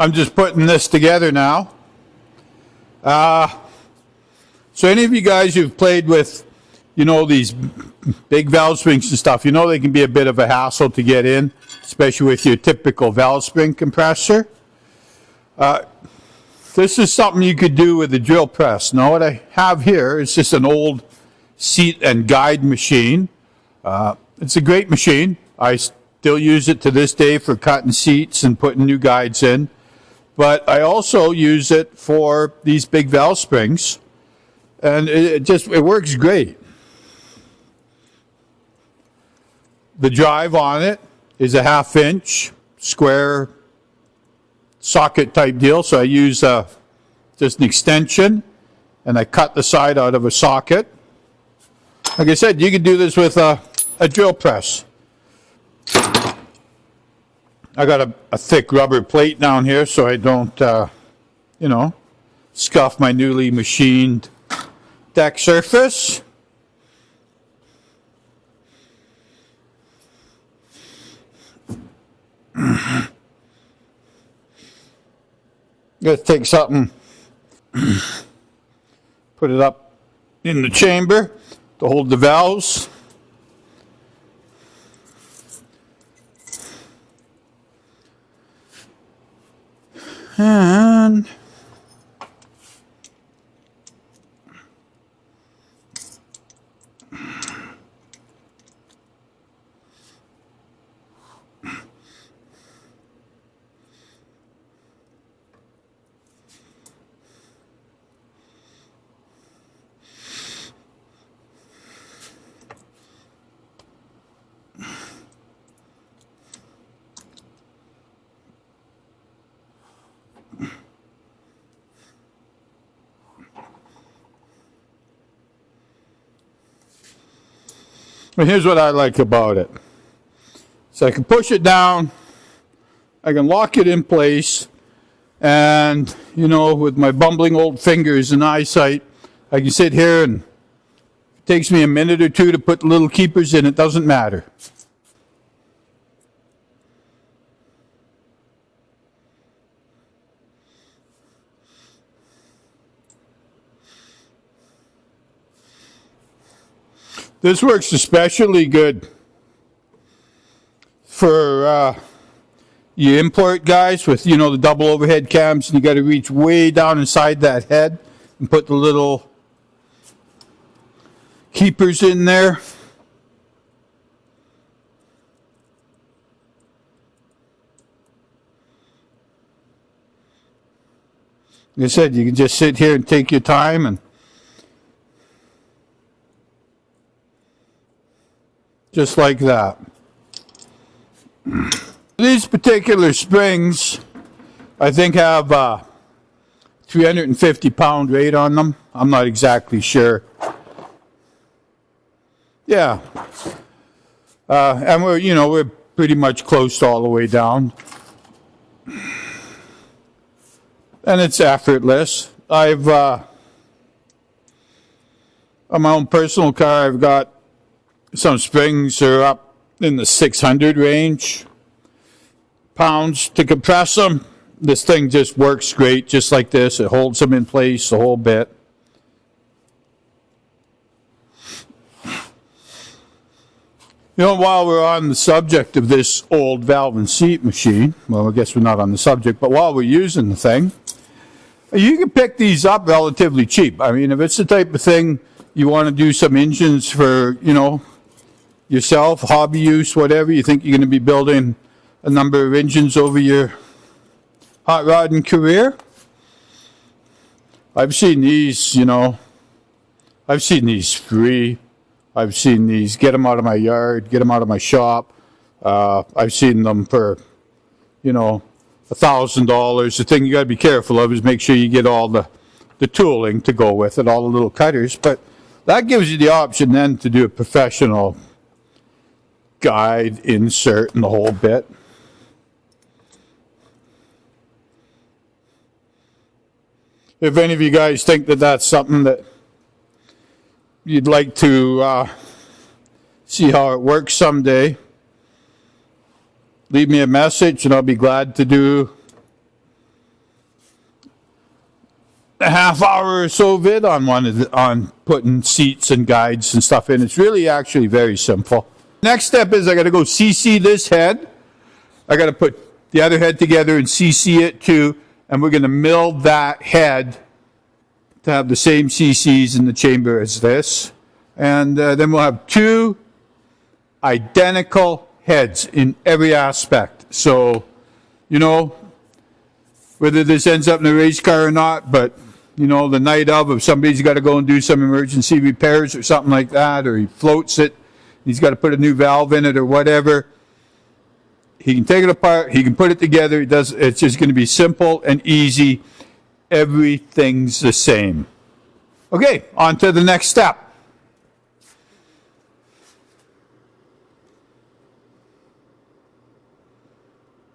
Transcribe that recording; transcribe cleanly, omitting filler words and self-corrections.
I'm just putting this together now. So any of you guys who've played with, these big valve springs and stuff, they can be a bit of a hassle to get in, especially with your typical valve spring compressor. This is something you could do with a drill press. Now what I have here is just an old seat and guide machine. It's a great machine. I still use it to this day for cutting seats and putting new guides in. But I also use it for these big valve springs. And it works great. The drive on it is a 1/2 inch square socket type deal. So I use just an extension and I cut the side out of a socket. Like I said, you can do this with a drill press. I got a thick rubber plate down here so I don't, scuff my newly machined deck surface. Gotta take something, put it up in the chamber to hold the valves. And But here's what I like about it. So I can push it down, I can lock it in place, and, with my bumbling old fingers and eyesight, I can sit here and it takes me a minute or two to put the little keepers in, it doesn't matter. This works especially good for you import guys with, the double overhead cams, and you got to reach way down inside that head and put the little keepers in there. Like I said, you can just sit here and take your time and just like that. These particular springs, I think, have 350-pound weight on them. I'm not exactly sure. Yeah. And we're pretty much close all the way down. And it's effortless. On my own personal car, I've got some springs that are up in the 600 range pounds to compress them. This thing just works great, just like this. It holds them in place the whole bit. While we're on the subject of this old valve and seat machine, well, I guess we're not on the subject, but while we're using the thing, you can pick these up relatively cheap. I mean, if it's the type of thing you want to do some engines for, yourself, hobby use, whatever, you think you're going to be building a number of engines over your hot rodding career. I've seen these, I've seen these free. I've seen these, get them out of my yard, get them out of my shop. I've seen them for, $1,000. The thing you got to be careful of is make sure you get all the tooling to go with it, all the little cutters. But that gives you the option then to do a professional guide, insert, and the whole bit. If any of you guys think that that's something that you'd like to see how it works someday, leave me a message and I'll be glad to do a half hour or so vid on on putting seats and guides and stuff in. It's really actually very simple. Next step is I got to go CC this head. I got to put the other head together and CC it too, and we're going to mill that head to have the same CCs in the chamber as this. And then we'll have two identical heads in every aspect. So, you know, whether this ends up in a race car or not, but, you know, the night of, if somebody's got to go and do some emergency repairs or something like that, or he floats it, he's got to put a new valve in it or whatever, he can take it apart, he can put it together. It's just going to be simple and easy. Everything's the same. Okay, on to the next step.